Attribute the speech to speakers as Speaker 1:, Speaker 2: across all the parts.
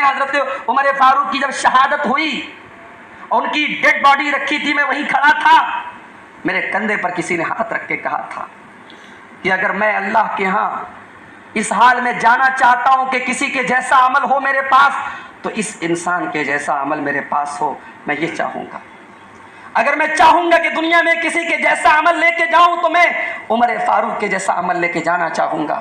Speaker 1: حضرت عمر فاروق کی جب شہادت ہوئی، ان کی ڈیڈ باڈی رکھی تھی، میں وہیں کھڑا تھا، میرے کندھے پر کسی نے ہاتھ رکھ کے کہا تھا کہ اگر میں اللہ کے ہاں اس حال میں جانا چاہتا ہوں کہ کسی کے جیسا عمل ہو میرے پاس، تو اس انسان کے جیسا عمل میرے پاس ہو، میں یہ چاہوں گا۔ اگر میں چاہوں گا کہ دنیا میں کسی کے جیسا عمل لے کے جاؤں تو میں عمر فاروق کے جیسا عمل لے کے جانا چاہوں گا،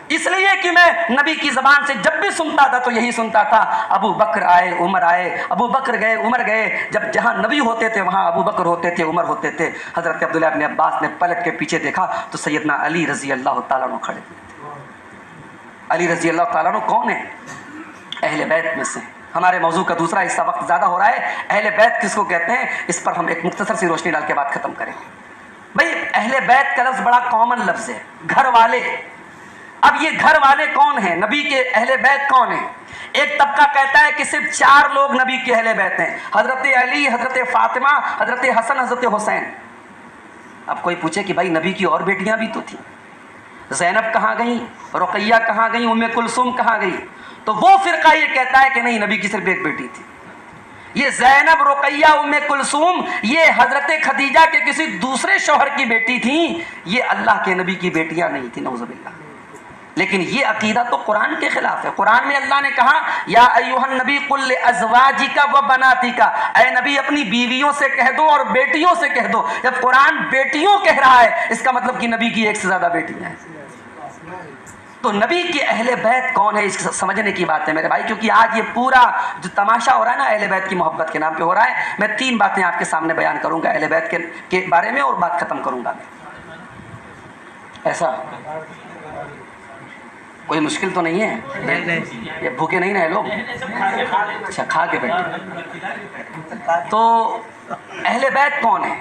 Speaker 1: اس لیے کہ میں نبی کی زبان سے جب بھی سنتا تھا تو یہی سنتا تھا، ابو بکر آئے عمر آئے، ابو بکر گئے عمر گئے۔ جب جہاں نبی ہوتے تھے وہاں ابو بکر ہوتے تھے، عمر ہوتے تھے۔ حضرت عبداللہ ابن عباس نے پلٹ کے پیچھے دیکھا تو سیدنا علی رضی اللہ تعالیٰ عنہ کھڑے ہوئے تھے۔ علی رضی اللہ تعالیٰ عنہ کون ہے؟ اہل بیت میں سے۔ ہمارے موضوع کا دوسرا حصہ وقت زیادہ ہو رہا ہے، اہل بیت کس کو کہتے ہیں اس پر ہم ایک مختصر سی روشنی ڈال کے بات ختم کریں گے۔ بھئی اہل بیت کا لفظ بڑا کامن لفظ ہے، گھر والے۔ اب یہ گھر والے کون ہیں؟ نبی کے اہل بیت کون ہیں؟ ایک طبقہ کہتا ہے کہ صرف 4 لوگ نبی کے اہل بیت ہیں، حضرت علی، حضرت فاطمہ، حضرت حسن، حضرت حسین۔ اب کوئی پوچھے کہ بھائی نبی کی اور بیٹیاں بھی تو تھیں، زینب کہاں گئیں، رقیہ کہاں گئیں، ام کلثوم کہاں گئی؟ تو وہ فرقہ یہ کہتا ہے کہ نہیں، نبی کی صرف ایک بیٹی تھی۔ یہ زینب، رقیہ، ام کلثوم یہ حضرت خدیجہ کے کسی دوسرے شوہر کی بیٹی تھیں، یہ اللہ کے نبی کی بیٹیاں نہیں تھیں، نعوذ باللہ۔ لیکن یہ عقیدہ تو قرآن کے خلاف ہے۔ قرآن میں اللہ نے کہا یا ایھا النبی قل لازواجک و بناتک، اے نبی اپنی بیویوں سے کہہ دو اور بیٹیوں سے کہہ دو۔ جب قرآن بیٹیوں کہہ رہا ہے اس کا مطلب کہ نبی کی ایک سے زیادہ بیٹیاں ہیں۔ تو نبی کے اہل بیت کون ہے اس کو سمجھنے کی بات ہے میرے بھائی، کیونکہ آج یہ پورا جو تماشا ہو رہا ہے نا اہل بیت کی محبت کے نام پہ ہو رہا ہے۔ میں 3 باتیں آپ کے سامنے بیان کروں گا اہل بیت کے بارے میں اور بات ختم کروں گا میں۔ ایسا کوئی مشکل تو نہیں ہے؟ یہ بھوکے نہیں رہے لوگ؟ اچھا کھا کے بیٹھے۔ تو اہل بیت کون ہے؟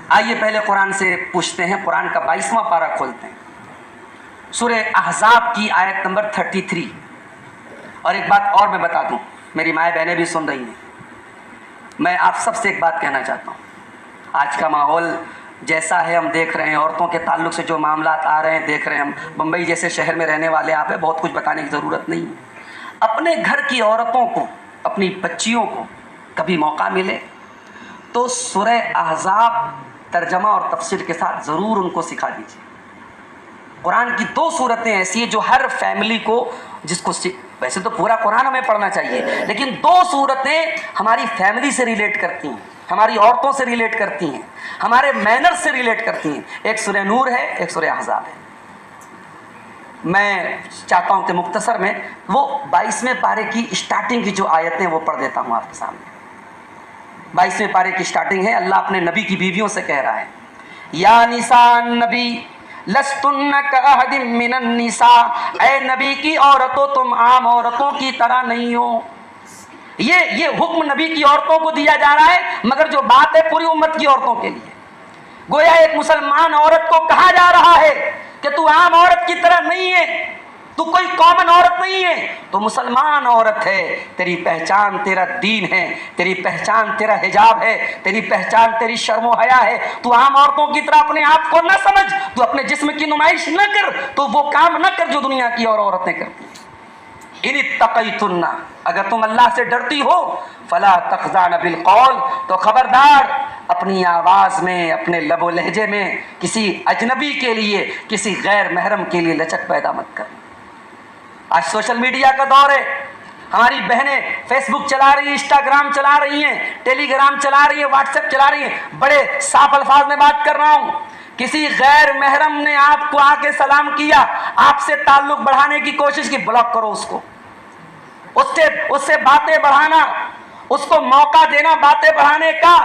Speaker 1: آئیے پہلے قرآن سے پوچھتے ہیں۔ قرآن کا 22واں پارہ کھولتے ہیں، سورہ احزاب کی آیت نمبر 33۔ اور ایک بات اور میں بتا دوں، میری مائیں بہنیں بھی سن رہی ہیں، میں آپ سب سے ایک بات کہنا چاہتا ہوں۔ آج کا ماحول جیسا ہے ہم دیکھ رہے ہیں، عورتوں کے تعلق سے جو معاملات آ رہے ہیں دیکھ رہے ہیں ہم، بمبئی جیسے شہر میں رہنے والے آپ ہیں، بہت کچھ بتانے کی ضرورت نہیں ہے۔ اپنے گھر کی عورتوں کو، اپنی بچیوں کو کبھی موقع ملے تو سورہ احزاب ترجمہ اور تفسیر کے ساتھ ضرور ان کو سکھا دیجیے۔ قرآن کی 2 صورتیں ایسی ہیں جو ہر فیملی کو، جس کو ویسے تو پورا قرآن ہمیں پڑھنا چاہیے، لیکن 2 صورتیں ہماری فیملی سے ریلیٹ کرتی ہیں، ہماری عورتوں سے ریلیٹ کرتی ہیں، ہمارے مینر سے ریلیٹ کرتی ہیں۔ ایک سورہ نور ہے، ایک سورہ احزاب ہے۔ میں چاہتا ہوں کہ مختصر میں وہ 22ویں پارے کی اسٹارٹنگ کی جو آیتیں وہ پڑھ دیتا ہوں آپ کے سامنے۔ 22ویں پارے کی اسٹارٹنگ ہے، اللہ اپنے نبی کی بیویوں سے کہہ رہا ہے یا نساء النبی لستن کاحد من النساء، اے نبی کی عورتوں تم عام عورتوں کی طرح نہیں ہو۔ یہ حکم نبی کی عورتوں کو دیا جا رہا ہے، مگر جو بات ہے پوری امت کی عورتوں کے لیے۔ گویا ایک مسلمان عورت کو کہا جا رہا ہے کہ تو عام عورت کی طرح نہیں ہے، تو کوئی کامن عورت نہیں ہے، تو مسلمان عورت ہے۔ تیری پہچان تیرا دین ہے، تیری پہچان تیرا حجاب ہے، تیری پہچان تیری شرم و حیا ہے۔ تو عام عورتوں کی طرح اپنے آپ کو نہ سمجھ، تو اپنے جسم کی نمائش نہ کر، تو وہ کام نہ کر جو دنیا کی اور عورتیں کرتی ہیں۔ ان اتقیتن، اگر تم اللہ سے ڈرتی ہو، فلا تخضعن بالقول، تو خبردار اپنی آواز میں، اپنے لب و لہجے میں کسی اجنبی کے لیے، کسی غیر محرم کے لیے لچک پیدا مت کر۔ آج سوشل میڈیا کا دور ہے، ہماری بہنیں فیس بک چلا رہی ہیں، انسٹاگرام چلا رہی ہیں، ٹیلی گرام چلا رہی ہیں، واٹس ایپ چلا رہی ہیں۔ بڑے صاف الفاظ میں بات کر رہا ہوں، کسی غیر محرم نے آپ کو آ کے سلام کیا، آپ سے تعلق بڑھانے کی کوشش کی، بلاک کرو اس کو۔ اس سے باتیں بڑھانا، اس کو موقع دینا باتیں بڑھانے کا،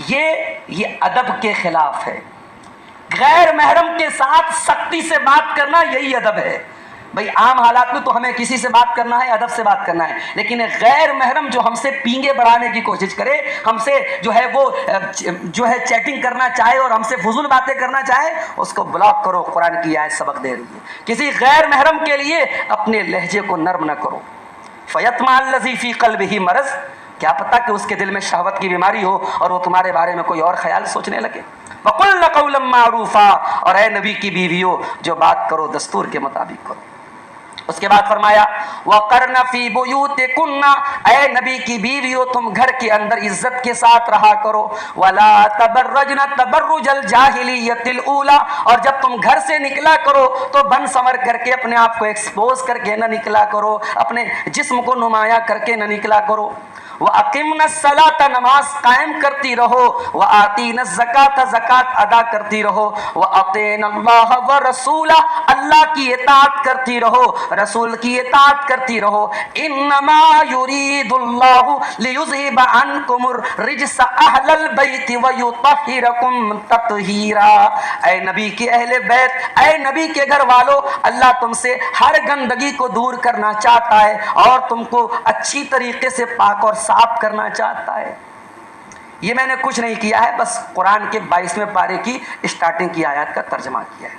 Speaker 1: یہ ادب کے خلاف ہے۔ غیر محرم کے ساتھ سختی سے بات کرنا یہی ادب ہے۔ بھئی عام حالات میں تو ہمیں کسی سے بات کرنا ہے، ادب سے بات کرنا ہے، لیکن غیر محرم جو ہم سے پینگے بڑھانے کی کوشش کرے، ہم سے جو ہے چیٹنگ کرنا چاہے اور ہم سے فضول باتیں کرنا چاہے، اس کو بلاک کرو۔ قرآن کی آیت سبق دے رہی ہے، کسی غیر محرم کے لیے اپنے لہجے کو نرم نہ کرو۔ فیطمع الذی فی قلبہ مرض، کیا پتہ کہ اس کے دل میں شہوت کی بیماری ہو اور وہ تمہارے بارے میں کوئی اور خیال سوچنے لگے۔ وَقُلْنَ قَوْلًا مَّعْرُوفًا، اور اے نبی کی بیویوں جو بات کرو دستور کے مطابق کرو۔ اس کے بعد فرمایا وَقَرْنَ فِي بُيُوتِكُنَّ، اے نبی کی بیویوں تم گھر کے اندر عزت کے ساتھ رہا کرو، وَلَا تَبَرَّجْنَ تَبَرُّجَ الْجَاهِلِيَّةِ الْأُولَى، اور جب تم گھر سے نکلا کرو تو بن سنور کر کے اپنے آپ کو ایکسپوز کر کے نہ نکلا کرو، اپنے جسم کو نمایاں کر کے نہ نکلا کرو۔ وَأَقِمْنَ الصَّلَاةَ، نماز قائم کرتی رہو، وَآتِينَ الزَّكَاةَ زکات ادا کرتی رہو، وَأَطِيعْنَ اللَّهَ وَرَسُولَهُ، اللہ کی اطاعت کرتی رہو، رسول کی اطاعت کرتی رہو۔ إِنَّمَا يُرِيدُ اللَّهُ لِيُذْهِبَ عَنْكُمُ الرِّجْسَ أَهْلَ الْبَيْتِ وَيُطَهِّرَكُمْ تَطْهِيرًا، اے نبی کے اہل بیت، اے نبی کے گھر والوں، اللہ تم سے ہر گندگی کو دور کرنا چاہتا ہے اور تم کو اچھی طریقے سے پاک اور صاف کرنا چاہتا ہے۔ یہ میں نے کچھ نہیں کیا ہے، بس قرآن کے 22ویں پارے کی اسٹارٹنگ کی آیات کا ترجمہ کیا ہے۔